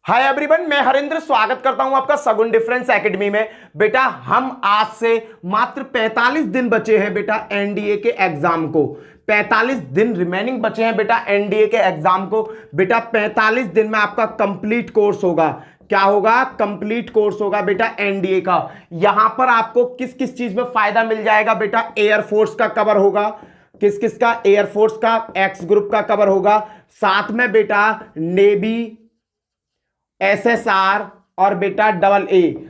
Hi everyone, मैं हरेंद्र स्वागत करता हूं आपका सगुन डिफरेंस एकेडमी में। बेटा हम आज से मात्र 45 दिन बचे हैं बेटा एनडीए के एग्जाम को। 45 दिन रिमेनिंग बचे हैं बेटा एनडीए के एग्जाम को। बेटा 45 दिन में आपका कंप्लीट कोर्स होगा। क्या होगा? कंप्लीट कोर्स होगा बेटा एनडीए का। यहां पर आपको किस किस चीज में फायदा मिल जाएगा बेटा? एयरफोर्स का कवर होगा। किस किस का? एयरफोर्स का, एक्स ग्रुप का कवर होगा। साथ में बेटा नेवी, एसएसआर और बेटा डबल ए,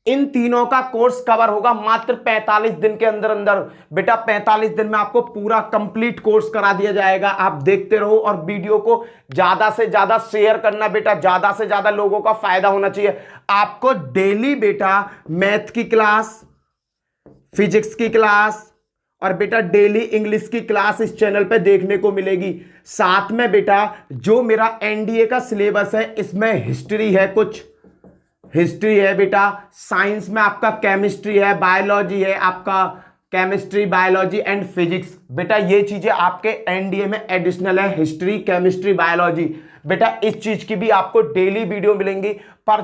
इन तीनों का कोर्स कवर होगा मात्र 45 दिन के अंदर अंदर। बेटा 45 दिन में आपको पूरा कंप्लीट कोर्स करा दिया जाएगा। आप देखते रहो और वीडियो को ज्यादा से ज्यादा शेयर करना बेटा, ज्यादा से ज्यादा लोगों का फायदा होना चाहिए। आपको डेली बेटा मैथ की क्लास, फिजिक्स की क्लास और बेटा डेली इंग्लिश की क्लास इस चैनल पे देखने को मिलेगी। साथ में बेटा जो मेरा एनडीए का सिलेबस है, इसमें हिस्ट्री है, कुछ हिस्ट्री है बेटा, साइंस में आपका केमिस्ट्री है, बायोलॉजी है, आपका केमिस्ट्री, बायोलॉजी एंड फिजिक्स। बेटा ये चीजें आपके एनडीए में एडिशनल है, हिस्ट्री, केमिस्ट्री, बायोलॉजी। बेटा इस चीज की भी आपको डेली वीडियो मिलेंगी, पर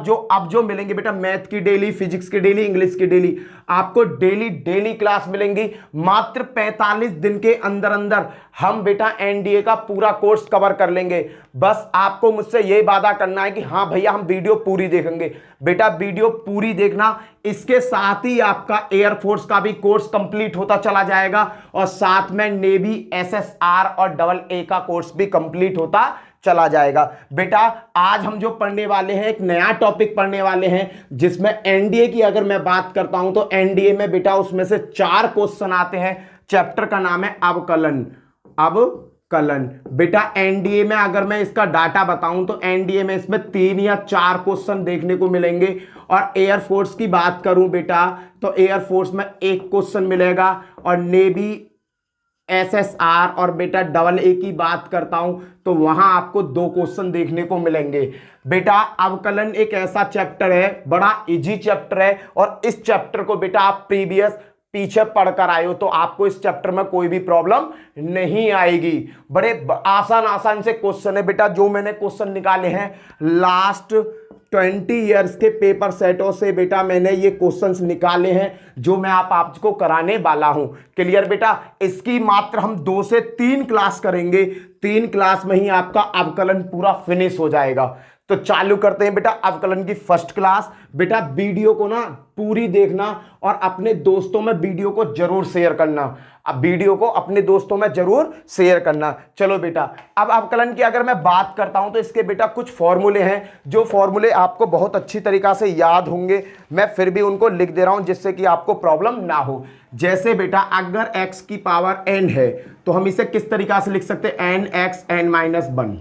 जो मिलेंगी बेटा मैथ की डेली, फिजिक्स की डेली, इंग्लिश की डेली, आपको डेली क्लास मिलेंगी। मात्र 45 दिन के अंदर अंदर हम बेटा एनडीए का पूरा कोर्स कवर कर लेंगे। बस आपको मुझसे यही वादा करना है कि हाँ भैया हम वीडियो पूरी देखेंगे। बेटा वीडियो पूरी देखना, इसके साथ ही आपका एयरफोर्स का भी कोर्स कंप्लीट होता चला जाएगा और साथ में नेवी, एसएसआर और डबल ए का कोर्स भी कंप्लीट होता चला जाएगा। बेटा आज हम जो पढ़ने वाले हैं, एक नया टॉपिक पढ़ने वाले हैं, जिसमें एनडीए की अगर मैं बात करता हूं तो एनडीए में बेटा उसमें से 4 क्वेश्चन आते हैं। चैप्टर का नाम है अवकलन। अवकलन बेटा एनडीए में अगर मैं इसका डाटा बताऊं तो एनडीए में इसमें 3 या 4 क्वेश्चन देखने को मिलेंगे। और एयरफोर्स की बात करूं बेटा तो एयरफोर्स में 1 क्वेश्चन मिलेगा और नेवी, एसएसआर और बेटा डबल ए की बात करता हूं तो वहां आपको 2 क्वेश्चन देखने को मिलेंगे। बेटा अवकलन एक ऐसा चैप्टर है, बड़ा इजी चैप्टर है और इस चैप्टर को बेटा आप प्रीवियस पीछे पढ़कर आए हो तो आपको इस चैप्टर में कोई भी प्रॉब्लम नहीं आएगी। बड़े आसान से क्वेश्चन है बेटा, जो मैंने क्वेश्चन निकाले हैं लास्ट 20 इयर्स के पेपर सेटों से बेटा मैंने ये क्वेश्चंस निकाले हैं जो मैं आपको कराने वाला हूं। क्लियर बेटा? इसकी मात्र हम 2 से 3 क्लास करेंगे। 3 क्लास में ही आपका अवकलन पूरा फिनिश हो जाएगा। तो चालू करते हैं बेटा अवकलन की फर्स्ट क्लास। बेटा वीडियो को ना पूरी देखना और अपने दोस्तों में वीडियो को जरूर शेयर करना। अब वीडियो को अपने दोस्तों में जरूर शेयर करना। चलो बेटा अब अवकलन की अगर मैं बात करता हूं तो इसके बेटा कुछ फॉर्मूले हैं, जो फॉर्मूले आपको बहुत अच्छी तरीका से याद होंगे। मैं फिर भी उनको लिख दे रहा हूं जिससे कि आपको प्रॉब्लम ना हो। जैसे बेटा अगर x की पावर n है तो हम इसे किस तरीका से लिख सकते हैं? nx n-1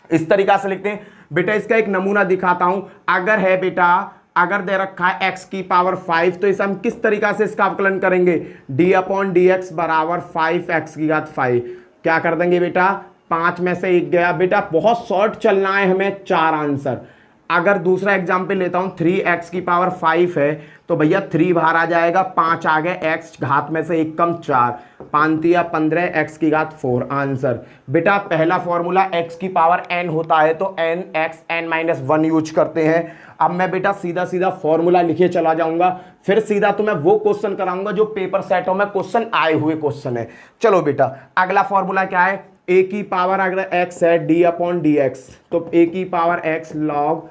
इस तरीका से लिखते हैं। बेटा इसका एक नमूना दिखाता हूं। अगर है बेटा, अगर दे रखा है x की पावर 5 तो इसे हम किस तरीका से इसका अवकलन करेंगे? d/dx बराबर 5x की घात 5। क्या कर देंगे बेटा? 5 में से 1 गया। बेटा बहुत शॉर्ट चलना है हमें, 4 आंसर। अगर दूसरा एग्जाम्पल लेता हूं, 3x की पावर 5 है तो भैया 3 बाहर आ जाएगा, 5 आ गए, x घात में से 1 कम 4, 5 या 15, x की घात 4 आंसर। बेटा पहला फॉर्मूला x की पावर n होता है तो nx n-1 यूज करते हैं। अब मैं बेटा सीधा फॉर्मूला लिखे चला जाऊंगा, फिर सीधा तो मैं वो क्वेश्चन कराऊंगा जो पेपर सेटों में क्वेश्चन आए हुए क्वेश्चन है। चलो बेटा अगला फॉर्मूला क्या है? a की पावर अगर x है d/dx तो a की power x log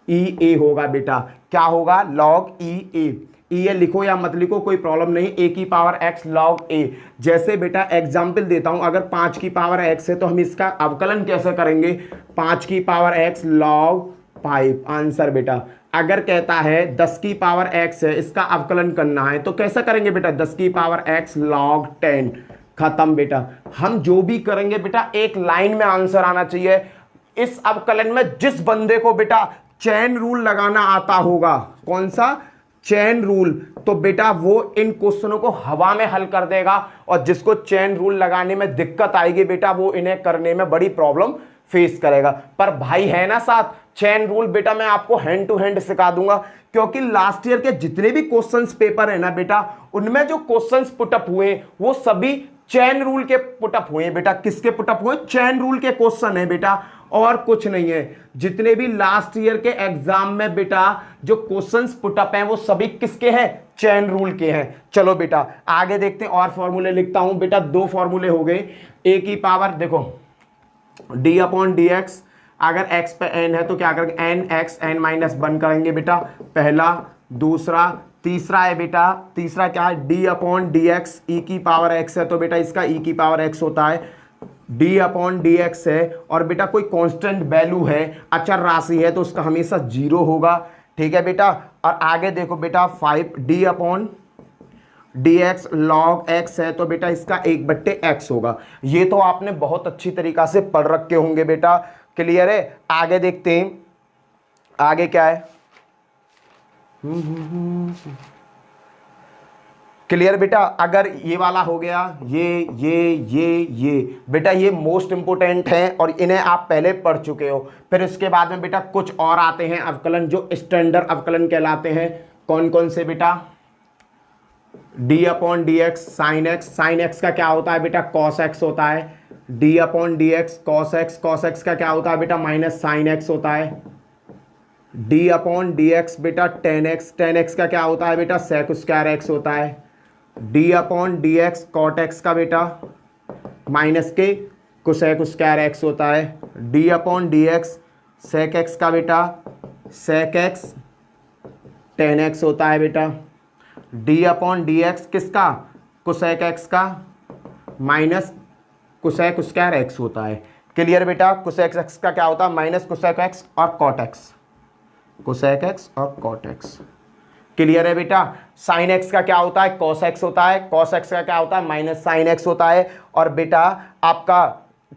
e a होगा। बेटा क्या होगा? log e a लिखो या मत लिखो कोई प्रॉब्लम नहीं। a की पावर x log a। जैसे बेटा एग्जाम्पल देता हूं, अगर 5 की पावर x है तो हम इसका अवकलन कैसे करेंगे? 5 की पावर x log 5 आंसर। बेटा अगर कहता है 10 की पावर x है, इसका अवकलन करना है तो कैसा करेंगे बेटा? 10 की पावर x log 10। खत्म बेटा। हम जो भी करेंगे बेटा एक लाइन में आंसर आना चाहिए। इस अवकलन में जिस बंदे को बेटा चेन रूल लगाना आता होगा, कौन सा? चेन रूल, तो बेटा वो इन क्वेश्चनों को हवा में हल कर देगा। और जिसको चेन रूल लगाने में दिक्कत आएगी बेटा वो इन्हें करने में बड़ी प्रॉब्लम फेस करेगा। पर भाई है ना साथ, चेन रूल बेटा मैं आपको हैंड टू हैंड सिखा दूंगा, क्योंकि लास्ट ईयर के जितने भी क्वेश्चंस पेपर है ना बेटा, उनमें जो क्वेश्चंस पुटअप हुए वो सभी चेन रूल के पुटअप हुए बेटा। किसके पुटअप हुए? चेन रूल के क्वेश्चन है बेटा। और कुछ नहीं है। जितने भी लास्ट ईयर के एग्जाम में बेटा जो क्वेश्चंस पुटअप हैं वो सभी किसके हैं, चेन रूल के हैं। चलो बेटा आगे देखते हैं और फॉर्मूले लिखता हूं बेटा। दो फॉर्मूले हो गए, ए की पावर देखो डी अपॉन डी एक्स, अगर x पे n है तो क्या करेंगे n x n minus one करेंगे बेटा, पहला। दूसरा तीसरा है बेटा, तीसरा क्या है d अपॉन डी एक्स, ई की पावर x है तो बेटा इसका e की पावर x होता है, d अपॉन डी एक्स है। और बेटा कोई कांस्टेंट वैल्यू है, अचर राशि है तो उसका हमेशा जीरो होगा, ठीक है बेटा। और आगे देखो बेटा 5 d upon d x log x है तो बेटा इसका 1/x होगा। ये तो आपने बहुत अच्छी तरीका से पढ़ रखे होंगे बेटा, क्लियर है। आगे देखते हैं आगे क्या है, क्लियर बेटा। अगर ये वाला हो गया, ये बेटा ये मोस्ट इंपोर्टेंट है और इन्हें आप पहले पढ़ चुके हो। फिर इसके बाद में बेटा कुछ और आते हैं अवकलन जो स्टैंडर्ड अवकलन कहलाते हैं। कौन कौन से बेटा, d upon d x sine x, sine x का क्या होता है बेटा कॉस एक्स होता है। D upon d x cos x, cos x का क्या होता है बेटा माइनस साइन एक्स होता है। डी अपॉन डी एक्स बेटा टेन एक्स, टेन एक्स का क्या होता है बेटा सेक स्क्वायर एक्स होता है। D upon d x cot x का बेटा माइनस के कोसेक स्क्वायर एक्स होता है। D upon d x sec x का बेटा सेक एक्स टेन एक्स होता है बेटा। डी अपॉन डी एक्स किसका कोसेक एक्स का माइनस कोसेक स्क्वायर एक्स होता है, क्लियर बेटा। कोसेक एक्स का क्या होता है माइनस कोसेक एक्स और कॉट एक्स, कोसेक एक्स और कॉट एक्स, क्लियर है बेटा। साइन एक्स का क्या होता है कॉस एक्स होता है, कॉस एक्स का क्या होता है माइनस साइन एक्स होता है। और बेटा आपका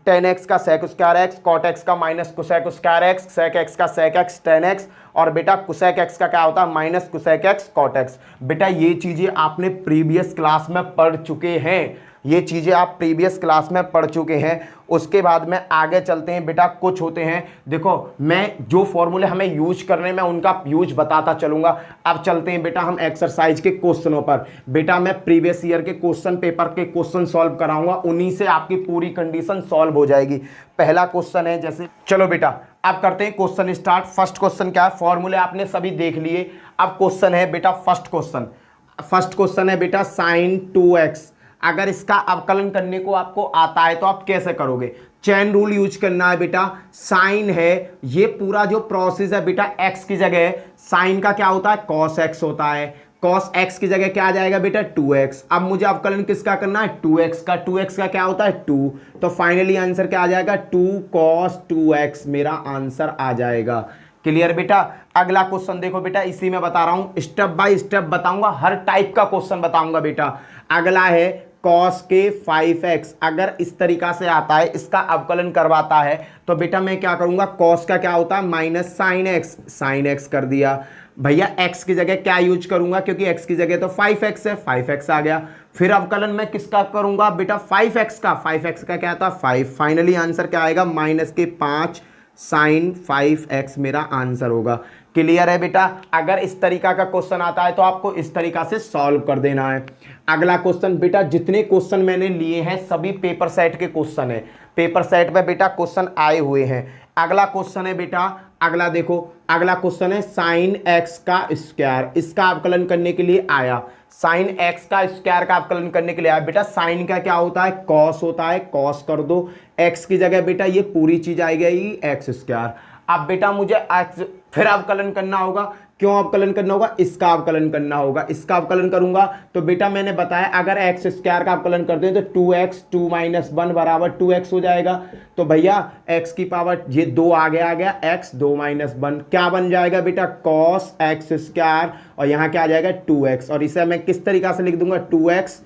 टेन एक्स का sec square x, cot x का minus cosec square x, sec x का सेक एक्स टेन एक्स, और बेटा कोसेक एक्स का क्या होता है minus cosec x cot x. बेटा ये चीजें आपने प्रीवियस क्लास में पढ़ चुके हैं, ये चीजें आप प्रीवियस क्लास में पढ़ चुके हैं। उसके बाद में आगे चलते हैं बेटा, कुछ होते हैं देखो मैं जो फॉर्मूले हमें यूज करने में उनका यूज बताता चलूंगा। अब चलते हैं बेटा हम एक्सरसाइज के क्वेश्चनों पर। बेटा मैं प्रीवियस ईयर के क्वेश्चन पेपर के क्वेश्चन सॉल्व कराऊंगा, उन्हीं से आपकी पूरी कंडीशन सॉल्व हो जाएगी। पहला क्वेश्चन है जैसे, चलो बेटा अब करते हैं क्वेश्चन स्टार्ट। फर्स्ट क्वेश्चन क्या है, फॉर्मूले आपने सभी देख लिए। अब क्वेश्चन है बेटा फर्स्ट क्वेश्चन है बेटा साइन 2x, अगर इसका अवकलन करने को आपको आता है तो आप कैसे करोगे। चेन रूल यूज करना है बेटा। साइन है, ये पूरा जो प्रोसेस है बेटा x की जगह साइन का क्या होता है कॉस x होता है, कॉस x की जगह क्या आ जाएगा बेटा 2x। अब मुझे अवकलन किसका करना है 2x का, 2x का क्या होता है 2, तो फाइनली आंसर क्या आ जाएगा 2 cos 2x मेरा आंसर आ जाएगा, क्लियर बेटा। अगला क्वेश्चन देखो बेटा, इसी में बता रहा हूं, स्टेप बाय स्टेप बताऊंगा, हर टाइप का क्वेश्चन बताऊंगा बेटा। अगला है cos के 5x, अगर इस तरीका से आता है इसका अवकलन करवाता है तो बेटा मैं क्या करूंगा, cos का क्या होता है minus sine x, sine x कर दिया भैया। x की जगह क्या यूज करूंगा, क्योंकि x की जगह तो 5x है, 5x आ गया। फिर अवकलन मैं किसका करूंगा बेटा 5x का, 5x का क्या था 5, फाइनली आंसर क्या आएगा माइनस के 5 साइन 5x मेरा आंसर होगा, क्लियर है बेटा। अगर इस तरीका का क्वेश्चन आता है तो आपको इस तरीका से सॉल्व कर देना है। अगला क्वेश्चन बेटा, जितने क्वेश्चन मैंने लिए हैं सभी पेपर सेट के क्वेश्चन है, पेपर सेट में बेटा क्वेश्चन आए हुए हैं। अगला क्वेश्चन है बेटा, अगला देखो, अगला क्वेश्चन है साइन एक्स का स्क्वायर, इसका अवकलन करने के लिए आया। साइन एक्स का स्क्वायर का अवकलन करने के लिए आया बेटा। साइन का क्या होता है कॉस होता है, कॉस कर दो, एक्स की जगह बेटा ये पूरी चीज आई गई एक्स स्क्वायर। अब बेटा मुझे एक्स फिर अवकलन करना होगा, क्यों अवकलन करना होगा, इसका अवकलन करना होगा। इसका अवकलन करूंगा तो बेटा मैंने बताया अगर एक्स स्क्वायर का अवकलन करते हैं तो 2x 2 - 1 बराबर 2x हो जाएगा। तो भैया x की पावर ये 2 आ गया x 2 - 1 क्या बन जाएगा बेटा cos x स्क्वायर, और यहाँ क्या आ जाएगा 2x, और इसे मैं किस तरीका से लिख दूंगा 2x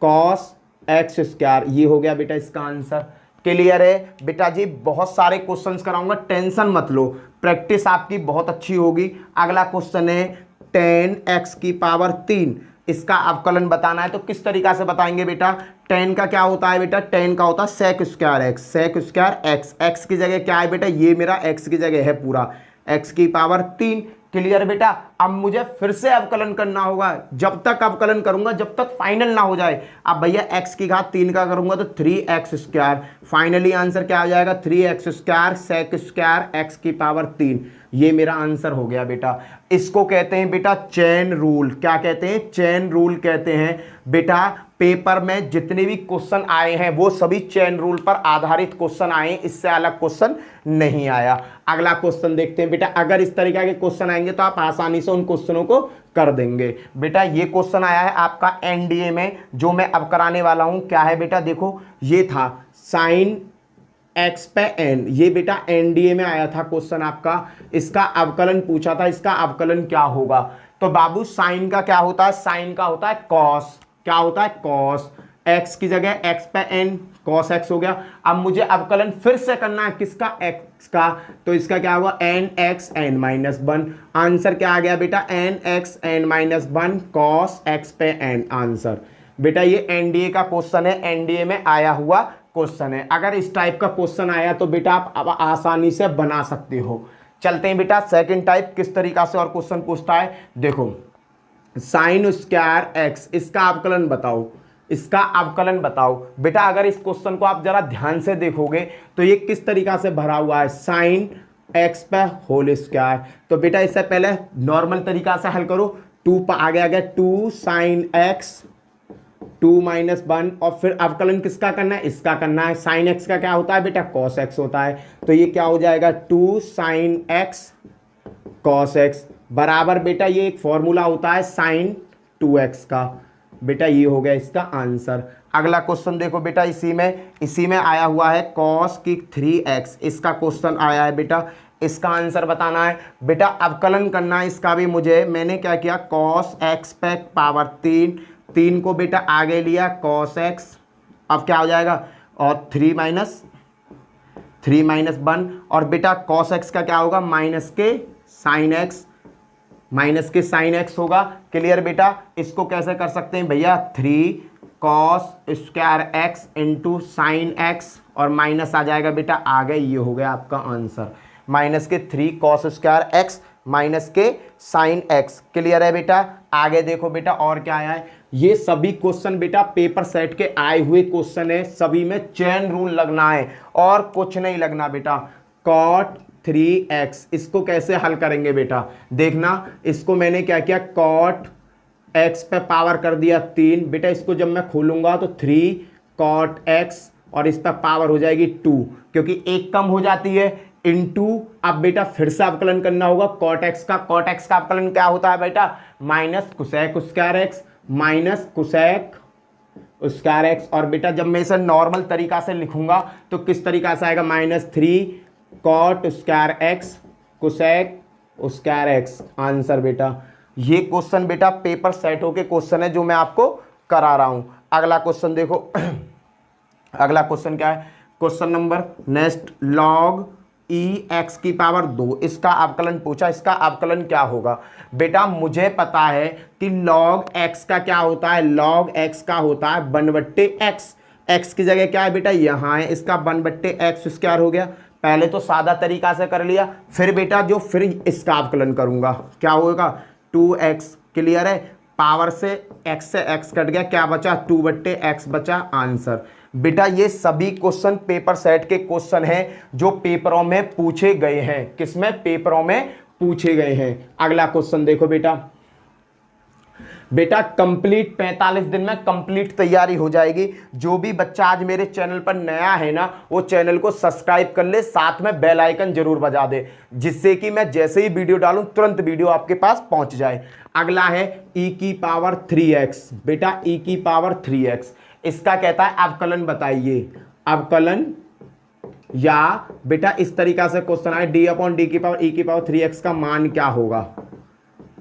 cos x स्क्वायर, ये हो गया बेटा इसका आंसर, क्लियर है बेटा जी। बहुत सारे क्वेश्चंस कराऊंगा, टेंशन मत लो, प्रैक्टिस आपकी बहुत अच्छी होगी। अगला क्वेश्चन है 10x की पावर 3, इसका अवकलन बताना है तो किस तरीका से बताएंगे बेटा। 10 का क्या होता है बेटा, 10 का होता है sec square x, sec square x, x की जगह क्या है बेटा ये मेरा एक्स की जगह है पूरा, x की पावर 3, क्लियर बेटा। अब मुझे फिर से अवकलन करना होगा, जब तक अवकलन करूंगा जब तक फाइनल ना हो जाए। अब भैया x की घात 3 का करूंगा तो 3x², फाइनली आंसर क्या आ जाएगा 3x² sec स्क्वायर x की पावर 3। ये मेरा आंसर हो गया बेटा। इसको कहते हैं बेटा चेन रूल। क्या कहते हैं? चेन रूल कहते हैं बेटा। पेपर में जितने भी क्वेश्चन आए हैं वो सभी चेन रूल पर आधारित क्वेश्चन आए, इससे अलग क्वेश्चन नहीं आया। अगला क्वेश्चन देखते हैं बेटा। अगर इस तरीके के क्वेश्चन आएंगे तो आप आसानी से उन क्वेश्चनों को कर देंगे। बेटा ये क्वेश्चन आया है आपका एनडीए में, जो मैं अब कराने वाला हूं। क्या है बेटा? देखो ये था sin x पे n, ये बेटा एनडीए में आया था क्वेश्चन आपका। इसका अवकलन पूछा था, इसका अवकलन क्या होगा? तो बाबू साइन का क्या होता है? साइन का होता है कॉस। क्या होता है? कॉस। x की जगह x पे n, कॉस x हो गया। अब मुझे अवकलन फिर से करना है किसका? x का। तो इसका क्या होगा? nx n-1। आंसर क्या आ गया बेटा? nx n-1 कॉस x पे n आंसर। बेटा ये एनडीए का क्वेश्चन है, एनडीए में आया हुआ क्वेश्चन है। अगर इस टाइप का क्वेश्चन आया तो बेटा आप अब आसानी से बना सकते हो। चलते हैं बेटा सेकंड टाइप, किस तरीका से और क्वेश्चन पूछता है। देखो साइन स्क्वायर एक्स, इसका अवकलन बताओ, इसका अवकलन बताओ। बेटा अगर इस क्वेश्चन को आप जरा ध्यान से देखोगे तो ये किस तरीका से भरा हुआ है? साइन एक्स पे होल स्क्वायर। तो बेटा इससे पहले नॉर्मल तरीका से हल करो। 2 पर आगे आ गया 2 साइन एक्स 2-1, और फिर अवकलन किसका करना है? इसका करना है। साइन एक्स का क्या होता है बेटा? कॉस एक्स होता है। तो ये क्या हो जाएगा? 2 साइन एक्स कॉस एक्स बराबर बेटा ये एक फॉर्मूला होता है साइन 2x का। बेटा ये हो गया इसका आंसर। अगला क्वेश्चन देखो बेटा, इसी में आया हुआ है कॉस की 3x, इसका क्वेश्चन आया है बेटा। इसका आंसर बताना है बेटा, अवकलन करना है इसका भी मुझे। मैंने क्या किया? कॉस एक्स पे पावर 3 को बेटा आगे लिया कॉस एक्स। अब क्या हो जाएगा? और 3-1, और बेटा कॉस एक्स का क्या होगा? माइनस के साइन एक्स होगा। क्लियर बेटा? इसको कैसे कर सकते हैं भैया? 3 cos square x into sine x, और माइनस आ जाएगा बेटा आगे। ये हो गया आपका आंसर, माइनस के 3 कॉस स्क्वायर एक्स माइनस के साइन एक्स। क्लियर है बेटा? आगे देखो बेटा और क्या आया है। ये सभी क्वेश्चन बेटा पेपर सेट के आए हुए क्वेश्चन है, सभी में चेन रूल लगना है और कुछ नहीं लगना बेटा। कॉट 3x, इसको कैसे हल करेंगे बेटा? देखना, इसको मैंने क्या किया? कॉट x पे पावर कर दिया 3। बेटा इसको जब मैं खोलूंगा तो 3 कॉट x, और इस पर पावर हो जाएगी 2, क्योंकि एक कम हो जाती है इनटू। अब बेटा फिर से अवकलन करना होगा कॉट एक्स का। कॉट एक्स का अवकलन क्या होता है बेटा? Minus cosec square x minus cosec square x. और बेटा जब मैं इसे नॉर्मल तरीका से लिखूंगा तो किस तरीका से आएगा? -3 cot square x cosec square x answer. बेटा ये क्वेश्चन बेटा पेपर सेट होके क्वेश्चन है जो मैं आपको करा रहा हूं। अगला क्वेश्चन देखो अगला क्वेश्चन क्या है? क्वेश्चन नंबर नेक्स्ट, लॉग ई एक्स की पावर 2, इसका अवकलन पूछा। इसका अवकलन क्या होगा? बेटा मुझे पता है कि लॉग एक्स का क्या होता है? लॉग एक्स का होता है 1/x। एक्स की जगह क्या है बेटा? यहाँ है, इसका 1/x स्क्वायर हो गया। पहले तो सादा तरीका से कर लिया, फिर बेटा फिर इसका अवकलन करूंगा, क्या होगा? 2x। क्लियर है? पावर से x कट गया, क्या बचा? 2/x बचा आंसर। बेटा ये सभी क्वेश्चन पेपर सेट के क्वेश्चन हैं जो पेपरों में पूछे गए हैं। किसमें? पेपरों में पूछे गए हैं। अगला क्वेश्चन देखो बेटा कंप्लीट 45 दिन में कंप्लीट तैयारी हो जाएगी। जो भी बच्चा आज मेरे चैनल पर नया है ना, वो चैनल को सब्सक्राइब कर ले, साथ में बेल आइकन जरूर बजा दे, जिससे कि मैं जैसे ही वीडियो डालूं तुरंत वीडियो आपके पास पहुंच जाए। अगला है e की पावर 3x। बेटा e की पावर 3x, इसका कहता है अवकलन बताइए। अवकलन, या बेटा इस तरीका से क्वेश्चन आए d/d की पावर e की पावर 3x का मान क्या होगा,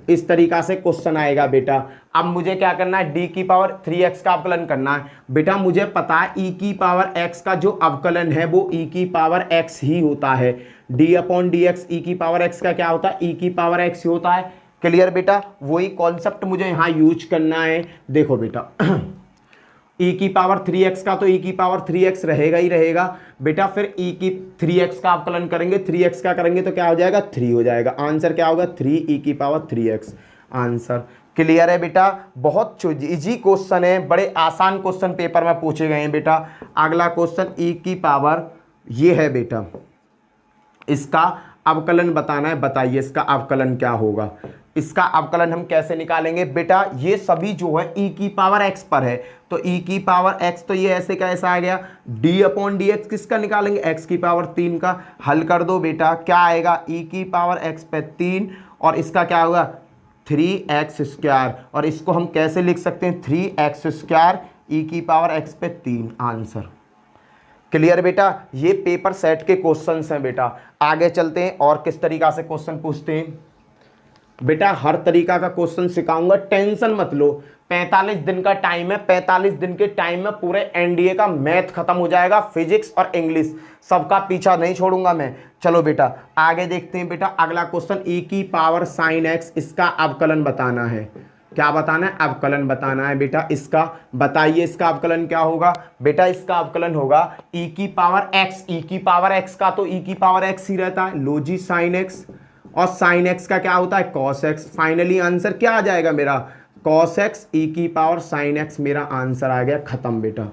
इस तरीका से क्वेश्चन आएगा बेटा। अब मुझे क्या करना है? d की पावर 3x का अवकलन करना है। बेटा मुझे पता है e की पावर x का जो अवकलन है वो e की पावर x ही होता है। d/dx e की पावर x का क्या होता है? e की पावर x ही होता है। क्लियर बेटा? वही कॉन्सेप्ट मुझे यहाँ यूज करना है। देखो बेटा e की पावर 3x का तो e की पावर 3x रहेगा ही रहेगा बेटा। फिर e की 3x का अवकलन करेंगे, 3x का करेंगे तो क्या हो जाएगा 3 हो जाएगा। आंसर क्या होगा 3 e की पावर 3x। आंसर क्लियर है बेटा। बहुत इजी क्वेश्चन है, बड़े आसान क्वेश्चन पेपर में पूछे गए हैं बेटा। अगला क्वेश्चन e की पावर ये है बेटा, इसका अवकलन बताना है। बताइए इसका अवकलन क्या होगा। इसका अवकलन हम कैसे निकालेंगे बेटा, ये सभी जो है e की पावर x पर है तो e की पावर x, तो ये ऐसे कैसा आ गया d/dx किसका निकालेंगे x की पावर 3 का। हल कर दो बेटा, क्या आएगा e की पावर x पे 3 और इसका क्या होगा 3x²। और इसको हम कैसे लिख सकते हैं 3x² e की पावर x पे 3। आंसर क्लियर बेटा। ये पेपर सेट के क्वेश्चंस हैं बेटा। आगे चलते हैं और किस तरीका से क्वेश्चन पूछते हैं बेटा। हर तरीका का क्वेश्चन सिखाऊंगा, टेंशन मत लो। 45 दिन का टाइम है, 45 दिन के टाइम में पूरे एनडीए का मैथ खत्म हो जाएगा, फिजिक्स और इंग्लिश सबका पीछा नहीं छोड़ूंगा मैं। चलो बेटा आगे देखते हैं बेटा। अगला क्वेश्चन e की पावर sin x, इसका अवकलन बताना है। क्या बताना है अवकलन बताना है बेटा इसका। बताइए इसका अवकलन क्या होगा बेटा। इसका अवकलन होगा e की पावर x, e की पावर x का तो e की पावर x ही रहता है, लो जी sin x, और sin x का क्या होता है cos x। फाइनली आंसर क्या आ जाएगा मेरा cos x e की पावर sin x। मेरा आंसर आ गया, खत्म बेटा।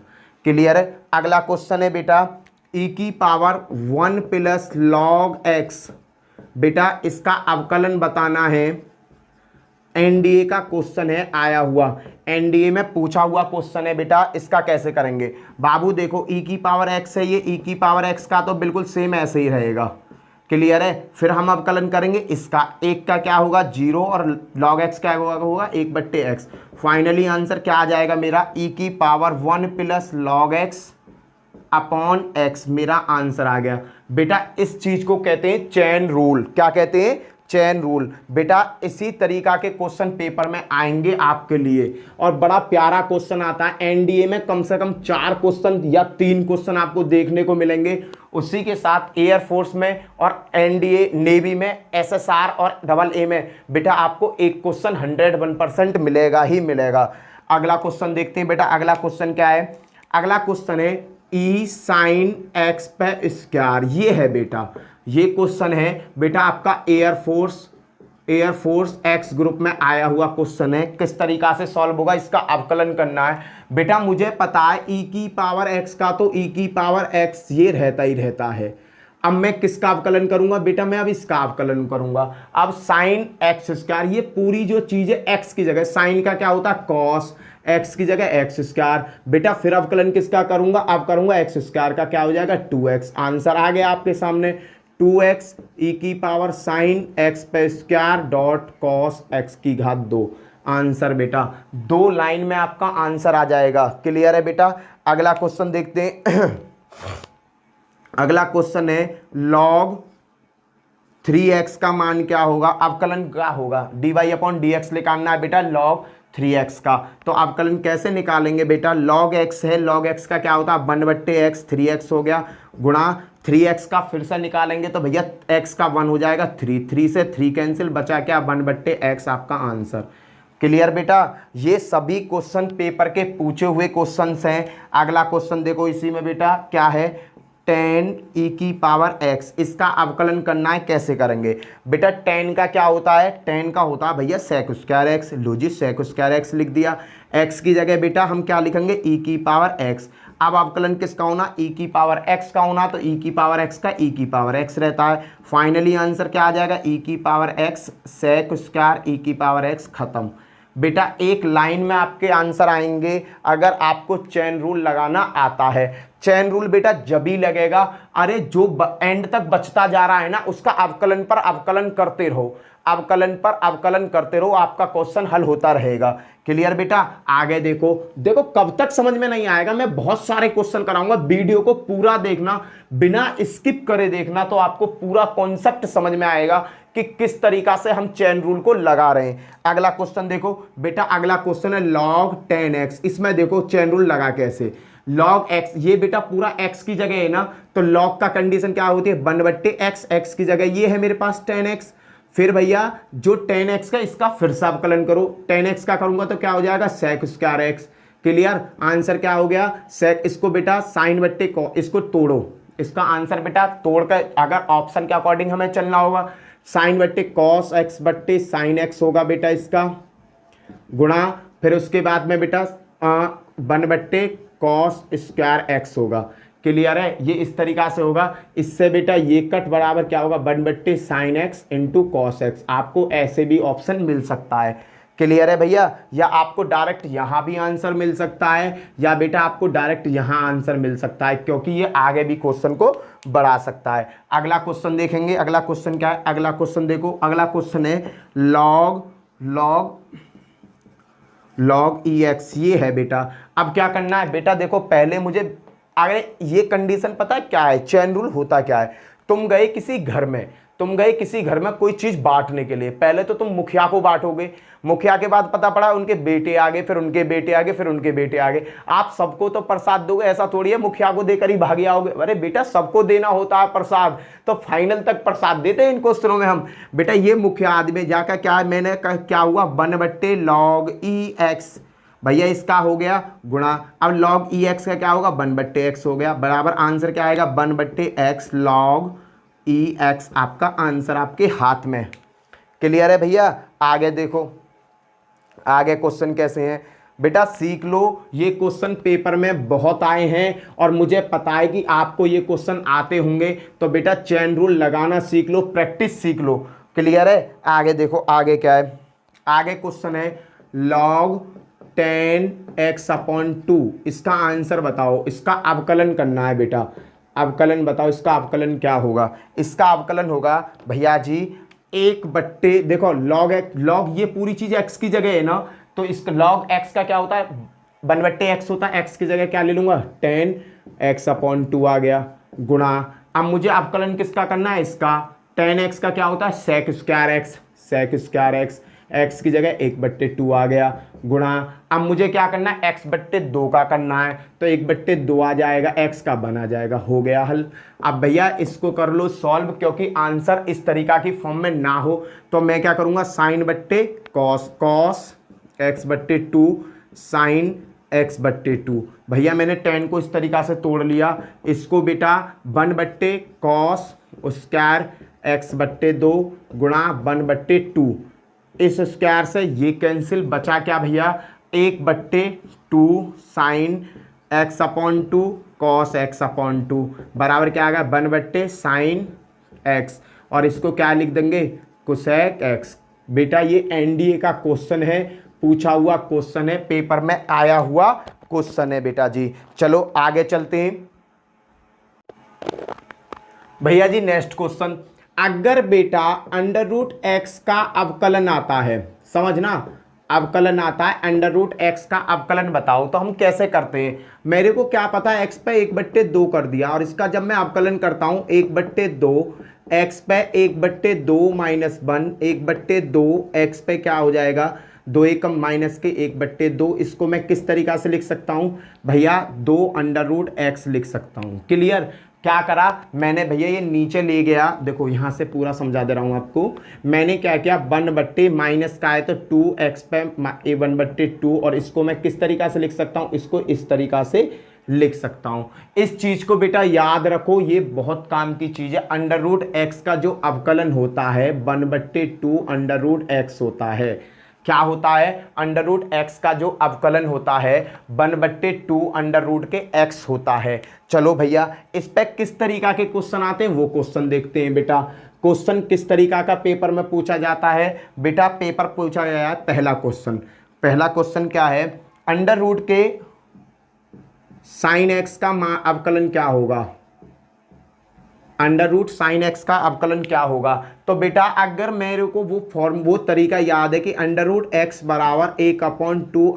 क्लियर है। अगला क्वेश्चन है बेटा e की पावर 1 प्लस log x, बेटा इसका अवकलन बताना है। एनडीए का क्वेश्चन है, आया हुआ एनडीए में पूछा हुआ क्वेश्चन है बेटा। इसका कैसे करेंगे बाबू, देखो e की पावर x है, ये e की पावर x का तो बिल्कुल सेम ऐसे ही रहेगा। क्लियर है। फिर हम अवकलन करेंगे इसका, एक का क्या होगा 0 और log x क्या होगा 1/x। फाइनली आंसर क्या आ जाएगा मेरा e की power 1 plus log x upon x। मेरा आंसर आ गया बेटा। इस चीज को कहते हैं चेन रूल। क्या कहते हैं चेन रूल बेटा। इसी तरीका के क्वेश्चन पेपर में आएंगे आपके लिए, और बड़ा प्यारा क्वेश्चन आता है एनडीए में। कम से कम 4 क्वेश्चन या 3 क्वेश्चन आपको देखने को मिलेंगे। उसी के साथ एयरफोर्स में और एनडीए नेवी में, एसएसआर और AA में बेटा आपको एक क्वेश्चन 101% मिलेगा ही मिलेगा। अगला क्वेश्चन देखते हैं बेटा। अगला क्वेश्चन क्या है, अगला क्वेश्चन है e sin x पे स्क्वायर। ये है बेटा, ये क्वेश्चन है बेटा आपका एयरफोर्स एक्स ग्रुप में आया हुआ क्वेश्चन है। किस तरीका से सॉल्व होगा, इसका अवकलन करना है बेटा। मुझे पता है e की पावर x का तो e की पावर x ये रहता ही रहता है। अब मैं किसका अवकलन करूंगा बेटा, मैं अब इसका अवकलन करूंगा। अब साइन x², ये पूरी जो चीज है x की जगह, साइन का क्या होता है कॉस, x की जगह x² बेटा। फिर अवकलन किसका करूंगा, अब करूंगा x² का, क्या हो जाएगा 2x। आंसर आ गया आपके सामने 2x e की पावर साइन x पे स्क्वायर डॉट कॉस x की घात 2। आंसर बेटा 2 लाइन में आपका आंसर आ जाएगा। क्लियर है बेटा। अगला क्वेश्चन देखते हैं। अगला क्वेश्चन है log 3x का मान क्या होगा, अवकलन क्या होगा, dy/dx निकालना है बेटा log 3x का। तो अवकलन कैसे निकालेंगे बेटा, log x है, log x का क्या होता है 1/x, 3x हो गया, गुणा 3x का फिर से निकालेंगे तो भैया x का 1 हो जाएगा 3 से 3 कैंसिल, बचा क्या 1/x आपका आंसर। क्लियर बेटा। ये सभी क्वेश्चन पेपर के पूछे हुए क्वेश्चंस हैं। अगला क्वेश्चन देखो इसी में बेटा क्या है, 10 e की पावर x, इसका अवकलन करना है। कैसे करेंगे बेटा, 10 का क्या होता है, 10 का होता है भैया sec² x। लो जी sec² x लिख दिया। x की जगह बेटा हम क्या लिखेंगे e की पावर x। अब अवकलन किसका होना, e की पावर x का होना, तो e की पावर x का e की पावर x रहता है। फाइनली आंसर क्या आ जाएगा e की पावर x sec² e की पावर x। खत्म बेटा। एक लाइन में आपके आंसर आएंगे अगर आपको चेन रूल लगाना आता है। चेन रूल बेटा जब ही लगेगा, अरे जो एंड तक बचता जा रहा है ना उसका अवकलन पर अवकलन करते रहो, अवकलन पर अवकलन करते रहो, आपका क्वेश्चन हल होता रहेगा। क्लियर बेटा। आगे देखो, देखो कब तक समझ में नहीं आएगा, मैं बहुत सारे क्वेश्चन कराऊंगा, वीडियो को पूरा देखना, बिना स्किप करे देखना, तो आपको पूरा कॉन्सेप्ट समझ में आएगा कि किस तरीका से हम चेन रूल को लगा रहे हैं। अगला क्वेश्चन देखो बेटा, अगला क्वेश्चन है log 10x। इसमें देखो चेन रूल लगा कैसे, log x, ये बेटा पूरा x की जगह है ना, तो log का कंडीशन क्या होती है 1/x, x की जगह ये है मेरे पास 10x। फिर भैया जो 10x का इसका फिर से अवकलन करो, 10x का करूंगा तो क्या हो जाएगा sec² x। क्लियर। आंसर क्या हो गया सेक, इसको बेटा साइन बट्टे को, इसको तोड़ो, इसका आंसर बेटा तोड़कर अगर ऑप्शन के अकॉर्डिंग हमें चलना होगा, साइन बट्टे कॉस एक्स बट्टे साइन एक्स होगा बेटा इसका, गुणा फिर उसके बाद में बेटा 1/, कॉस स्क्वायर एक्स होगा। क्लियर है, ये इस तरीका से होगा। इससे बेटा ये कट बराबर क्या होगा 1/, sine x into cos x. आपको ऐसे भी ऑप्शन मिल सकता है। क्लियर है भैया, या आपको डायरेक्ट यहाँ भी आंसर मिल सकता है, या बेटा आपको डायरेक्ट यहाँ आंसर मिल सकता है, क्योंकि ये आगे भी क्वेश्चन को बढ़ा सकता है। अगला क्वेश्चन देखेंगे। अगला क्वेश्चन क्या है, अगला क्वेश्चन देखो, अगला क्वेश्चन है log EX, ये है बेटा। अब क्या करना है बेटा, देखो पहले मुझे, अगर ये कंडीशन पता है क्या है, चेन रूल होता क्या है, तुम गए किसी घर में कोई चीज बांटने के लिए, पहले तो तुम मुखिया को बांटोगे, मुखिया के बाद पता पड़ा उनके बेटे आगे, फिर उनके बेटे आगे, फिर उनके बेटे आगे, आप सबको तो प्रसाद दोगे, ऐसा थोड़ी है मुखिया को देकर ही भाग आओगे। अरे बेटा सबको देना होता है प्रसाद, तो फाइनल तक प्रसाद देते हैं इन क्वेश्चनों में हम। बेटा ये मुखिया आदमी जाकर क्या, मैंने क्या हुआ 1/, log EX, भैया इसका हो गया गुणा, अब log EX का क्या होगा 1/, x हो गया, बराबर आंसर क्या आएगा 1/, x log EX, आपका आंसर आपके हाथ में। क्लियर है भैया। आगे देखो, आगे क्वेश्चन कैसे हैं बेटा, सीख लो। ये क्वेश्चन पेपर में बहुत आए हैं और मुझे पता है कि आपको ये क्वेश्चन आते होंगे, तो बेटा चेन रूल लगाना सीख लो, प्रैक्टिस सीख लो। क्लियर है। आगे देखो, आगे क्या है, आगे क्वेश्चन है log 10x/2, इसका आंसर बताओ, इसका अवकलन करना है बेटा, अवकलन बताओ, इसका अवकलन क्या होगा। इसका अवकलन होगा भैया जी 1/, देखो log ये पूरी चीज x की जगह है ना, तो इसका log x का क्या होता है 1/x होता है, x की जगह क्या ले लूंगा 10x/2 आ गया, गुणा, अब मुझे अवकलन किसका करना है, इसका 10x का क्या होता है sec स्क्वायर x, x की जगह 1/2 आ गया, गुणा, अब मुझे क्या करना है x/2 का करना है, तो 1/2 आ जाएगा, x का बन आ जाएगा, हो गया हल। अब भैया इसको कर लो सॉल्व, क्योंकि आंसर इस तरीका की फॉर्म में ना हो तो मैं क्या करूंगा साइन बट्टे कॉस x/2 साइन x/2। भैया मैंने 10 को इस तरीका से तोड़ लिया, इसको बेटा 1/, कॉस स्क्वायर x/2 गुणा 1/2, इस स्क्वायर से ये कैंसिल, बचा क्या भैया 1/2 साइन x/2 कॉस x/2 बराबर क्या आ गया 1/, साइन x, और इसको क्या लिख देंगे कोसेक x। बेटा ये एनडीए का क्वेश्चन है, पूछा हुआ क्वेश्चन है, पेपर में आया हुआ क्वेश्चन है बेटा जी। चलो आगे चलते हैं भैया जी। नेक्स्ट क्वेश्चन, अगर बेटा √x का अवकलन आता है, समझना अवकलन आता है, √x का अवकलन बताओ, तो हम कैसे करते हैं। मेरे को क्या पता है x पे 1/2 कर दिया, और इसका जब मैं अवकलन करता हूं 1/2, x पे 1/2 - 1, 1/2 x पे क्या हो जाएगा 2 एकम माइनस के 1/2, इसको मैं किस तरीका से लिख सकता हूं भैया 2√x लिख सकता हूं। क्लियर। क्या करा मैंने भैया, ये नीचे ले गया, देखो यहां से पूरा समझा दे रहा हूं आपको। मैंने क्या किया 1/, माइनस का है तो 2x पे 1/2, और इसको मैं किस तरीका से लिख सकता हूं, इसको इस तरीका से लिख सकता हूं। इस चीज को बेटा याद रखो, ये बहुत काम की चीज है। √x का जो अवकलन होता है 1/2 √x होता है। क्या होता है √x का जो अवकलन होता है 1/2 के x होता है। चलो भैया इस पे किस तरीका के क्वेश्चन आते हैं वो क्वेश्चन देखते हैं बेटा। क्वेश्चन किस तरीका का पेपर में पूछा जाता है बेटा, पेपर पूछा गया है पहला क्वेश्चन क्या है, √ के साइन x का अवकलन क्या होगा, √ साइन x का अवकलन क्या होगा। तो बेटा अगर मेरे को वो तरीका याद है कि √x बराबर 1/2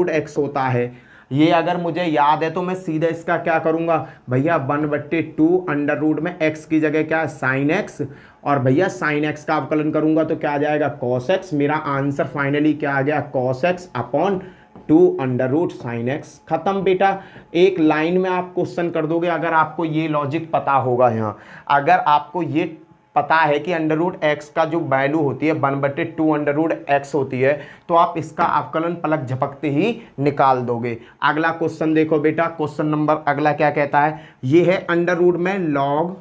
√x होता है, ये अगर मुझे याद है तो मैं सीधा इसका क्या करूंगा भैया 1/2 में x की जगह क्या है साइन x, और भैया साइन x का अवकलन करूंगा तो क्या आ जाएगा कॉस x। मेरा आंसर फाइनली क्या आ गया कॉस x/2 √sin x। खत्म बेटा, एक लाइन में आप क्वेश्चन कर दोगे अगर आपको ये लॉजिक पता होगा। यहाँ अगर आपको ये पता है कि अंडर रूट एक्स का जो वैल्यू होती है 1/2 अंडर रूट एक्स होती है, तो आप इसका अवकलन पलक झपकते ही निकाल दोगे। अगला क्वेश्चन देखो बेटा, क्वेश्चन नंबर अगला क्या कहता है, ये है अंडर रूट में लॉग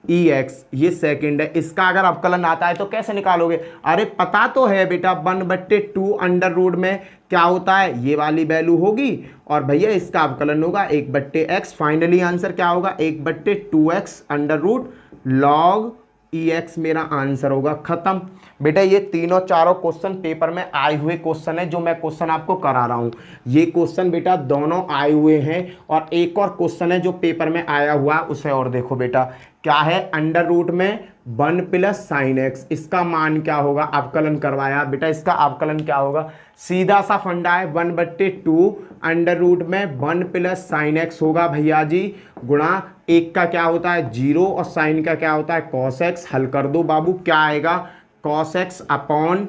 ई एक्स, ये सेकंड है, इसका अगर अवकलन आता है तो कैसे निकालोगे? अरे पता तो है बेटा 1/2 अंडर रूट में क्या होता है, ये वाली वैल्यू होगी और भैया इसका अवकलन होगा 1/x। फाइनली आंसर क्या होगा 1/2x अंडर रूट लॉग ई एक्स मेरा आंसर होगा। खत्म बेटा। ये तीनों चारों क्वेश्चन पेपर में आए हुए क्वेश्चन है जो मैं क्वेश्चन आपको करा रहा हूँ। ये क्वेश्चन बेटा दोनों आए हुए हैं और एक और क्वेश्चन है जो पेपर में आया हुआ, उसे और देखो बेटा क्या है, अंडर रूट में 1 प्लस साइन एक्स, इसका मान क्या होगा, अवकलन करवाया बेटा, इसका अवकलन क्या होगा, सीधा सा फंडा है 1/2 अंडर रूट में 1 प्लस साइन एक्स होगा भैया जी, गुणा एक का क्या होता है 0 और साइन का क्या होता है कॉस एक्स। हल कर दो बाबू, क्या आएगा cos x upon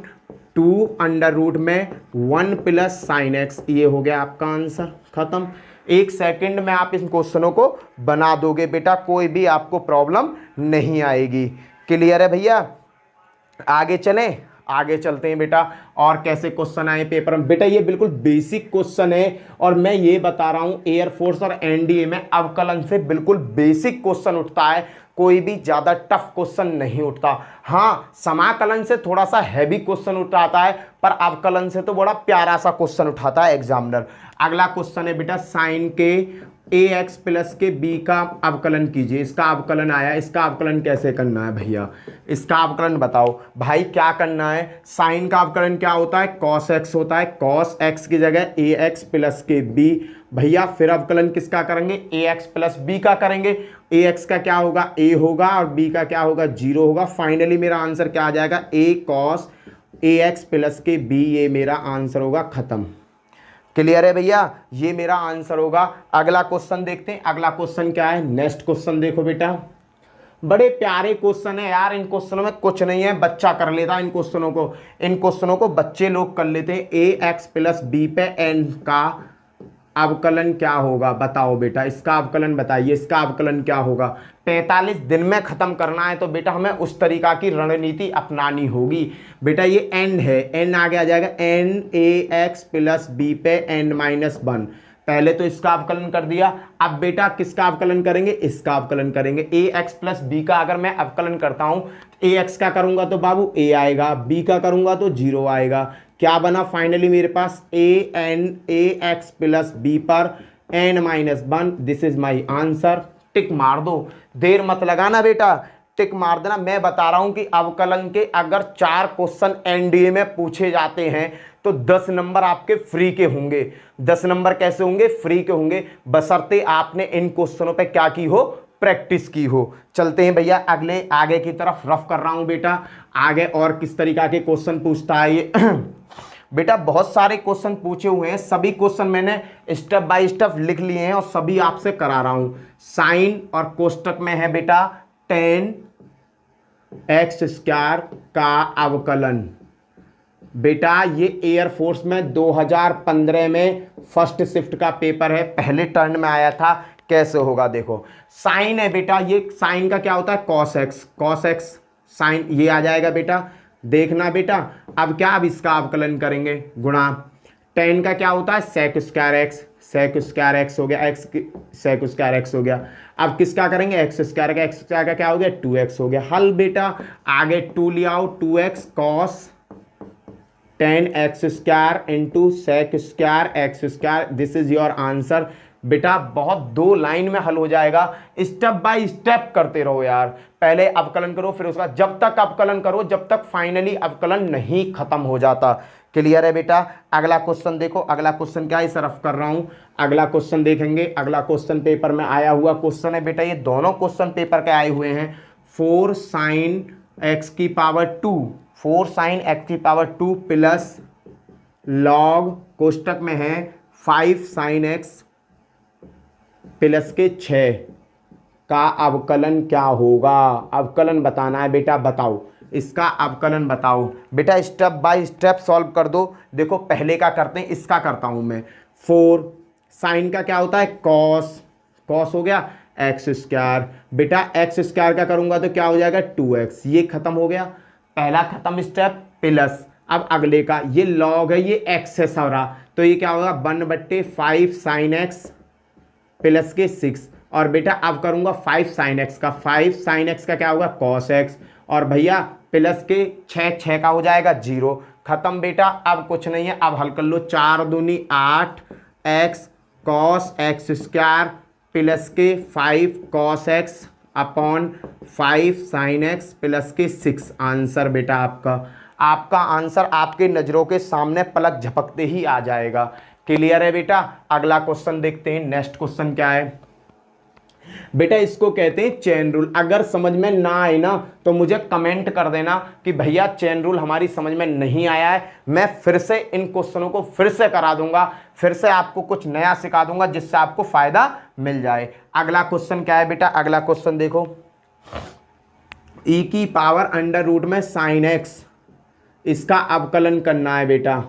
2 under root में 1 प्लस साइन एक्स, ये हो गया आपका आंसर। खत्म। 1 सेकंड में आप इन क्वेश्चनों को बना दोगे बेटा, कोई भी आपको प्रॉब्लम नहीं आएगी। क्लियर है भैया? आगे चलें, आगे चलते हैं बेटा। और कैसे क्वेश्चन आए पेपर में बेटा, ये बिल्कुल बेसिक क्वेश्चन है और मैं ये बता रहा हूं एयरफोर्स और एनडीए में अवकलन से बिल्कुल बेसिक क्वेश्चन उठता है, कोई भी ज्यादा टफ क्वेश्चन नहीं उठता। हाँ, समाकलन से थोड़ा सा हैवी क्वेश्चन उठाता है, पर अवकलन से तो बड़ा प्यारा सा क्वेश्चन उठाता है एग्जामिनर। अगला क्वेश्चन है बेटा, साइन के ए एक्स प्लस के बी का अवकलन कीजिए। इसका अवकलन आया, इसका अवकलन कैसे करना है भैया, इसका अवकलन बताओ भाई। क्या करना है, साइन का अवकलन क्या होता है कॉस एक्स होता है, कॉस एक्स की जगह ए एक्स प्लस के बी भैया। फिर अवकलन किसका करेंगे, ए एक्स प्लस बी का करेंगे। ए एक्स का क्या होगा ए होगा और बी का क्या होगा 0 होगा। फाइनली मेरा आंसर क्या आ जाएगा, ए कॉस ए एक्स प्लस के बी, ये मेरा आंसर होगा। खत्म। क्लियर है भैया, ये मेरा आंसर होगा। अगला क्वेश्चन देखते हैं, अगला क्वेश्चन क्या है, नेक्स्ट क्वेश्चन देखो बेटा, बड़े प्यारे क्वेश्चन है यार, इन क्वेश्चनों में कुछ नहीं है, बच्चा कर लेता है इन क्वेश्चनों को बच्चे लोग कर लेते हैं। ए एक्स प्लस बी पे एन का अवकलन क्या होगा बताओ बेटा, इसका अवकलन बताइए, इसका अवकलन क्या होगा। 45 दिन में खत्म करना है तो बेटा हमें उस तरीका की रणनीति अपनानी होगी बेटा। ये एन है, एन आगे आ जाएगा एन ए एक्स प्लस बी पे एन माइनस 1। पहले तो इसका अवकलन कर दिया, अब बेटा किसका अवकलन करेंगे, इसका अवकलन करेंगे। ए एक्स प्लस बी का अगर मैं अवकलन करता हूं, ए एक्स का करूंगा तो बाबू ए आएगा, बी का करूंगा तो 0 आएगा। क्या बना फाइनली मेरे पास, A N A x plus B पर N minus 1, this is my answer. Tick मार दो, देर मत लगाना बेटा, टिक मार देना। मैं बता रहा हूं कि अवकलन के अगर 4 क्वेश्चन एनडीए में पूछे जाते हैं तो 10 नंबर आपके फ्री के होंगे। 10 नंबर कैसे होंगे, फ्री के होंगे, बशर्ते आपने इन क्वेश्चनों पे क्या की हो, प्रैक्टिस की हो। चलते हैं भैया अगले, आगे की तरफ रफ कर रहा हूं बेटा। आगे और किस तरीका के क्वेश्चन पूछता है ये बेटा, बहुत सारे क्वेश्चन पूछे हुए हैं, सभी क्वेश्चन मैंने स्टेप बाय स्टेप लिख लिए हैं और सभी आपसे करा रहा हूं। साइन और कोष्टक में है बेटा 10 एक्स स्क्वायर का अवकलन। बेटा ये एयरफोर्स में 2015 में फर्स्ट शिफ्ट का पेपर है, पहले टर्न में आया था। कैसे होगा देखो, साइन है बेटा, ये साइन का क्या होता है cos x, cos x sine, ये आ जाएगा बेटा, देखना बेटा। अब क्या, अब इसका अवकलन करेंगे, गुणा 10 का क्या होता है sec square x, sec square x हो गया, एक्स सेक स्क्वायर एक्स हो गया। अब किसका करेंगे, एक्स स्क्वायर का, एक्स स्क्वायर का क्या हो गया 2x हो गया। हल बेटा, आगे 2 ले आओ, 2x cos 10 x square into sec square x square, this is your answer. बेटा बहुत 2 लाइन में हल हो जाएगा, स्टेप बाय स्टेप करते रहो यार, पहले अवकलन करो फिर उसका, जब तक अवकलन करो जब तक फाइनली अवकलन नहीं खत्म हो जाता। क्लियर है बेटा। अगला क्वेश्चन देखो, अगला क्वेश्चन क्या है, इसे रफ कर रहा हूं, अगला क्वेश्चन देखेंगे। अगला क्वेश्चन पेपर में आया हुआ क्वेश्चन है बेटा, ये दोनों क्वेश्चन पेपर के आए हुए हैं। 4 साइन एक्स की पावर 2, 4 साइन एक्स की पावर 2 प्लस लॉग कोष्टक में है 5 साइन एक्स प्लस के 6 का अवकलन क्या होगा। अवकलन बताना है बेटा, बताओ इसका अवकलन बताओ बेटा, स्टेप बाय स्टेप सॉल्व कर दो। देखो पहले का करते हैं, इसका करता हूं मैं। 4 साइन का क्या होता है कॉस, कॉस हो गया, एक्स स्क्वायर। बेटा एक्स स्क्वायर का करूंगा तो क्या हो जाएगा 2x, ये खत्म हो गया, पहला खत्म स्टेप प्लस। अब अगले का ये लॉग है, ये एक्स है सारा, तो ये क्या होगा 1/5 साइन एक्स प्लस के 6। और बेटा अब करूंगा 5 साइन एक्स का, 5 साइन एक्स का क्या होगा कॉस एक्स, और भैया प्लस के 6, 6 का हो जाएगा 0, खत्म बेटा। अब कुछ नहीं है, अब हल कर लो, 4 दूनी 8 x cos x square plus के 5 cos x upon 5 sine x plus के 6। आंसर बेटा आपका आंसर आपके नज़रों के सामने पलक झपकते ही आ जाएगा। क्लियर है बेटा। अगला क्वेश्चन देखते हैं, नेक्स्ट क्वेश्चन क्या है बेटा, इसको कहते हैं चेन रूल। अगर समझ में ना आए ना तो मुझे कमेंट कर देना कि भैया चेन रूल हमारी समझ में नहीं आया है, मैं फिर से इन क्वेश्चनों को फिर से करा दूंगा, फिर से आपको कुछ नया सिखा दूंगा जिससे आपको फायदा मिल जाए। अगला क्वेश्चन क्या है बेटा, अगला क्वेश्चन देखो, ई की पावर अंडर रूट में साइन एक्स, इसका अवकलन करना है बेटा।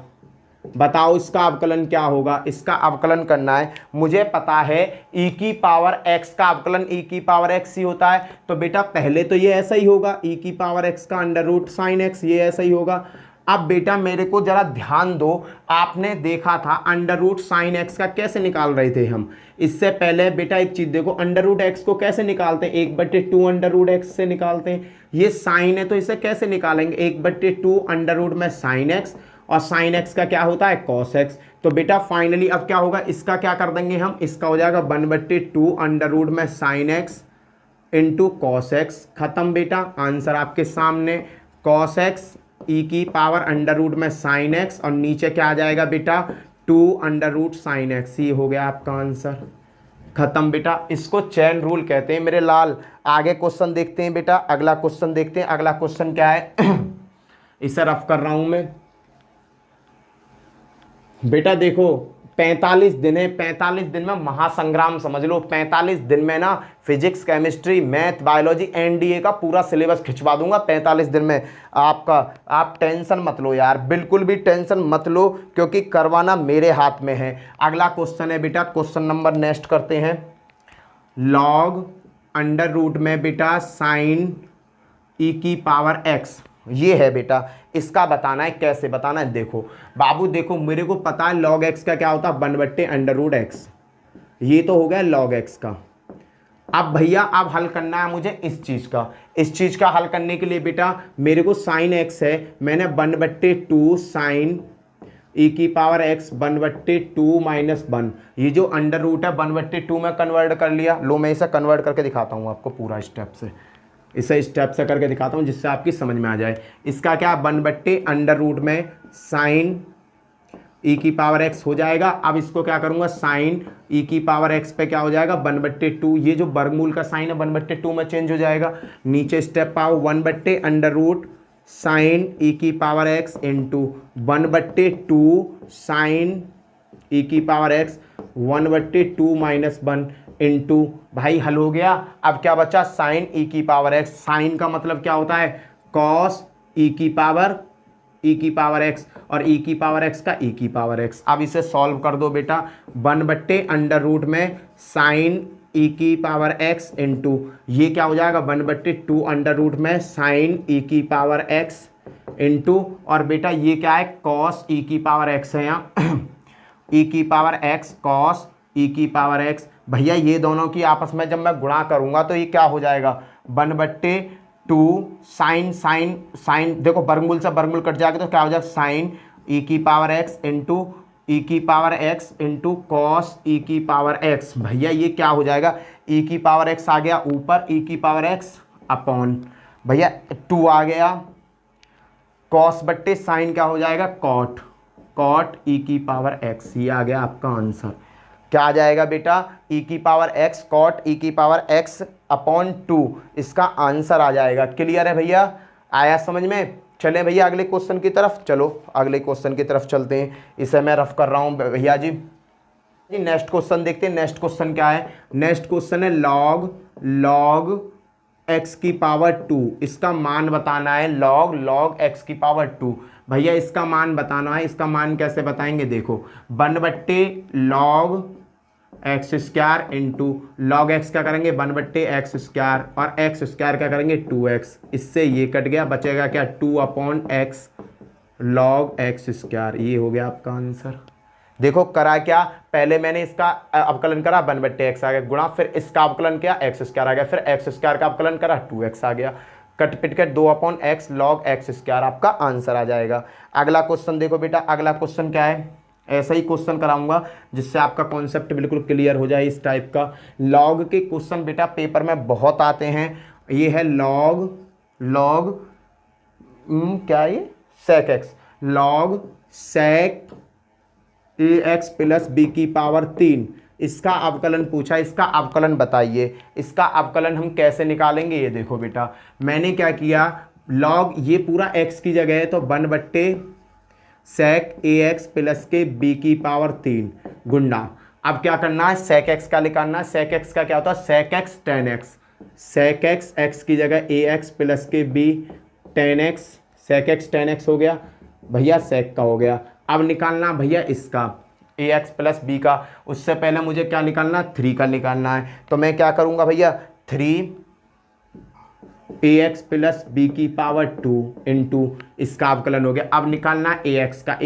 बताओ इसका अवकलन क्या होगा, इसका अवकलन करना है। मुझे पता है e की पावर x का अवकलन e की पावर x ही होता है, तो बेटा पहले तो ये ऐसा ही होगा, e की पावर x का अंडर रूट साइन x, ये ऐसा ही होगा। अब बेटा मेरे को जरा ध्यान दो, आपने देखा था अंडर रूट साइन एक्स का कैसे निकाल रहे थे हम। इससे पहले बेटा एक चीज देखो, अंडर रूट एक्स को कैसे निकालते हैं, 1/2 अंडर रूट एक्स से निकालते हैं। ये साइन है तो इसे कैसे निकालेंगे, 1/2 अंडर रूट में साइन एक्स, और साइन एक्स का क्या होता है कॉस एक्स। तो बेटा फाइनली अब क्या होगा, इसका क्या कर देंगे हम, इसका हो जाएगा 1/2 अंडर रूट में sine x into cos x. खत्म बेटा, आंसर आपके सामने, कॉस एक्स ई की पावर अंडर रूट में साइन एक्स, और नीचे क्या आ जाएगा बेटा 2 अंडर रूट साइन एक्स। ये हो गया आपका आंसर, खत्म बेटा। इसको चेन रूल कहते हैं मेरे लाल। आगे क्वेश्चन देखते हैं बेटा, अगला क्वेश्चन देखते हैं। अगला क्वेश्चन क्या है इसे रफ कर रहा हूं मैं बेटा। देखो 45 दिन है, 45 दिन में महासंग्राम समझ लो। 45 दिन में ना physics, chemistry, math, biology, NDA का पूरा सिलेबस खिंचवा दूंगा 45 दिन में आपका। आप टेंशन मत लो यार, बिल्कुल भी टेंशन मत लो, क्योंकि करवाना मेरे हाथ में है। अगला क्वेश्चन है बेटा, क्वेश्चन नंबर नेक्स्ट करते हैं, लॉग अंडर रूट में बेटा साइन ई की पावर एक्स, ये है बेटा। इसका बताना है, कैसे बताना है। देखो बाबू, देखो मेरे को पता है लॉग एक्स का क्या होता है 1/√x, ये तो हो गया लॉग एक्स का। अब भैया अब हल करना है मुझे इस चीज़ का। इस चीज़ का हल करने के लिए बेटा मेरे को साइन एक्स है, मैंने 1/2 साइन ई की पावर एक्स 1/2 माइनस 1, ये जो अंडर रूट है 1/2 में कन्वर्ट कर लिया। लो मैं इसे कन्वर्ट करके दिखाता हूँ आपको पूरा स्टेप से, इसे स्टेप से करके दिखाता हूँ जिससे आपकी समझ में आ जाए। इसका क्या 1/√, में साइन ई की पावर एक्स हो जाएगा। अब इसको क्या करूँगा, साइन ई की पावर एक्स पे क्या हो जाएगा 1/2, ये जो वर्गमूल का साइन है 1/2 में चेंज हो जाएगा। नीचे स्टेप पाओ 1/√, साइन ई की पावर एक्स इंटू 1/2 साइन ई की पावर एक्स 1/2 माइनस 1 इंटू, भाई हल हो गया। अब क्या बचा, साइन ई की पावर एक्स। साइन का मतलब क्या होता है कॉस ई की पावर एक्स, और ई की पावर एक्स का ई की पावर एक्स। अब इसे सॉल्व कर दो बेटा, 1/√, में साइन ई की पावर एक्स इंटू, ये क्या हो जाएगा 1/2 अंडर रूट में साइन ई की पावर एक्स इंटू, और बेटा ये क्या है कॉस ई की पावर एक्स है यहाँ ई की पावर एक्स कॉस ई की पावर एक्स। भैया ये दोनों की आपस में जब मैं गुणा करूंगा तो ये क्या हो जाएगा 1/2 साइन देखो वर्गमूल से वर्गमूल कट जाएगा तो क्या हो जाएगा साइन ई की पावर एक्स इंटू ई की पावर एक्स इंटू कॉस ई की पावर एक्स। भैया ये क्या हो जाएगा, ई की पावर एक्स आ गया ऊपर, ई की पावर एक्स अपॉन भैया 2 आ गया, कॉस बट्टे साइन क्या हो जाएगा कॉट ई की पावर एक्स। ये आ गया आपका आंसर। क्या आ जाएगा बेटा, ई की पावर एक्स कॉट ई की पावर एक्स अपॉन 2, इसका आंसर आ जाएगा। क्लियर है भैया, आया समझ में। चलें भैया अगले क्वेश्चन की तरफ, चलो अगले क्वेश्चन की तरफ चलते हैं। इसे मैं रफ कर रहा हूँ भैया जी। नेक्स्ट क्वेश्चन देखते हैं। नेक्स्ट क्वेश्चन क्या है, नेक्स्ट क्वेश्चन है लॉग एक्स की पावर 2, इसका मान बताना है। लॉग एक्स की पावर 2, भैया इसका मान बताना है। इसका मान कैसे बताएंगे, देखो 1/log x square into log x क्या करेंगे 1/x² और एक्स स्क्वायर क्या करेंगे 2x। इससे ये कट गया, बचेगा क्या 2/x लॉग एक्स स्क्वायर। ये हो गया आपका आंसर। देखो करा क्या, पहले मैंने इसका अवकलन करा 1/x आ गया गुणा, फिर इसका अवकलन किया x² आ गया, फिर x² का अवकलन करा 2x आ गया, कट पिट कर 2/x लॉग x² आपका आंसर आ जाएगा। अगला क्वेश्चन देखो बेटा, अगला क्वेश्चन क्या है, ऐसा ही क्वेश्चन कराऊंगा जिससे आपका कॉन्सेप्ट बिल्कुल क्लियर हो जाए। इस टाइप का लॉग के क्वेश्चन बेटा पेपर में बहुत आते हैं। ये है लॉग क्या ये sec x, log sec ax plus b की पावर 3, इसका अवकलन पूछा, इसका अवकलन बताइए। इसका अवकलन हम कैसे निकालेंगे, ये देखो बेटा मैंने क्या किया, लॉग ये पूरा x की जगह है तो 1/sec ax प्लस के b की पावर 3 गुणा, अब क्या करना है sec x का निकालना है। sec x का क्या होता है sec x tan x, sec x x की जगह ax प्लस के b tan x, sec x tan x हो गया भैया, sec का हो गया। अब निकालना भैया इसका ax प्लस b का, उससे पहले मुझे क्या निकालना 3 का निकालना है, तो मैं क्या करूंगा भैया 3 ax प्लस b की पावर 2 इंटू इसका अवकलन हो गया। अब निकालना ax का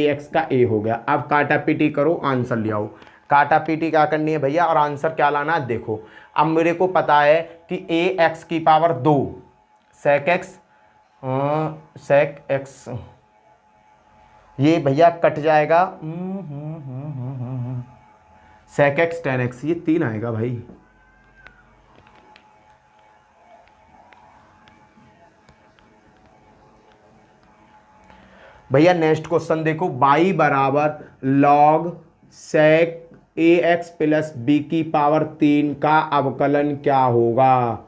a हो गया। अब काटा पीटी करो, आंसर ले आओ। काटा पीटी क्या करनी है भैया और आंसर क्या लाना है, देखो अब मेरे को पता है कि ax की पावर 2 sec x ये भैया कट जाएगा sec x tan x, ये 3 आएगा भाई। भैया नेक्स्ट क्वेश्चन देखो, y बराबर log sec ax plus b की पावर 3 का अवकलन क्या होगा।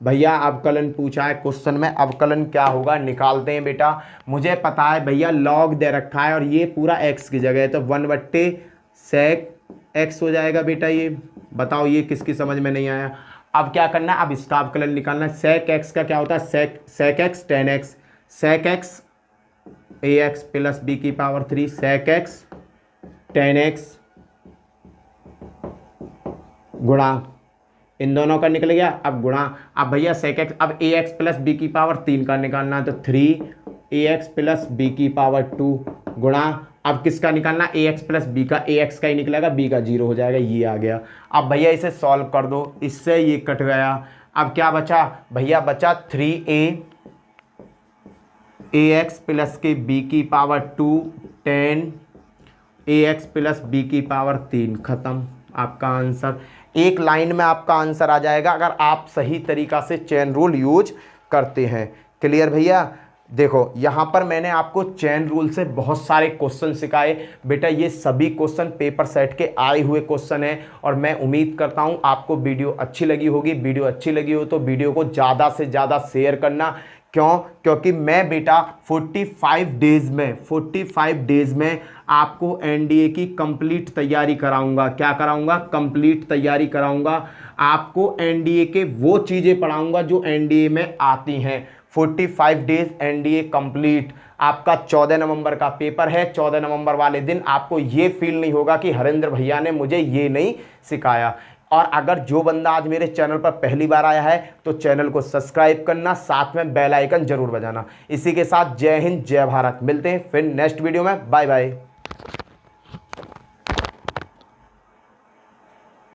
भैया अवकलन पूछा है क्वेश्चन में, अवकलन क्या होगा निकालते हैं बेटा। मुझे पता है भैया लॉग दे रखा है और ये पूरा x की जगह है तो 1/sec x हो जाएगा बेटा। ये बताओ ये किसकी समझ में नहीं आया। अब क्या करना है, अब इसका अवकलन निकालना है। sec x का क्या होता है sec x tan x, sec x ax plus b की power 3 sec x tan x गुणा, इन दोनों का निकल गया, अब गुणा। अब भैया sec x, अब ax प्लस b की पावर 3 का निकालना है तो 3ax प्लस b की पावर 2 गुणा, अब किसका निकालना ax प्लस b का, ax का ही निकलेगा, b का 0 हो जाएगा, ये आ गया। अब भैया इसे सॉल्व कर दो, इससे ये कट गया। अब क्या बचा भैया, बचा 3ax प्लस के b की पावर 2 10 ax प्लस b की पावर 3, खत्म आपका आंसर। एक लाइन में आपका आंसर आ जाएगा अगर आप सही तरीका से चेन रूल यूज करते हैं। क्लियर भैया। देखो यहाँ पर मैंने आपको चेन रूल से बहुत सारे क्वेश्चन सिखाए बेटा, ये सभी क्वेश्चन पेपर सेट के आए हुए क्वेश्चन हैं और मैं उम्मीद करता हूँ आपको वीडियो अच्छी लगी होगी। वीडियो अच्छी लगी हो तो वीडियो को ज़्यादा से ज़्यादा शेयर करना। क्यों, क्योंकि मैं बेटा 45 डेज में आपको एनडीए की कंप्लीट तैयारी कराऊंगा। क्या कराऊंगा, कंप्लीट तैयारी कराऊंगा। आपको एनडीए के वो चीज़ें पढ़ाऊंगा जो एनडीए में आती हैं। 45 डेज एनडीए कंप्लीट। आपका 14 नवंबर का पेपर है। 14 नवंबर वाले दिन आपको ये फील नहीं होगा कि हरेंद्र भैया ने मुझे ये नहीं सिखाया। और अगर जो बंदा आज मेरे चैनल पर पहली बार आया है तो चैनल को सब्सक्राइब करना, साथ में बेल आइकन जरूर बजाना। इसी के साथ जय हिंद जय भारत। मिलते हैं फिर नेक्स्ट वीडियो में। Bye bye.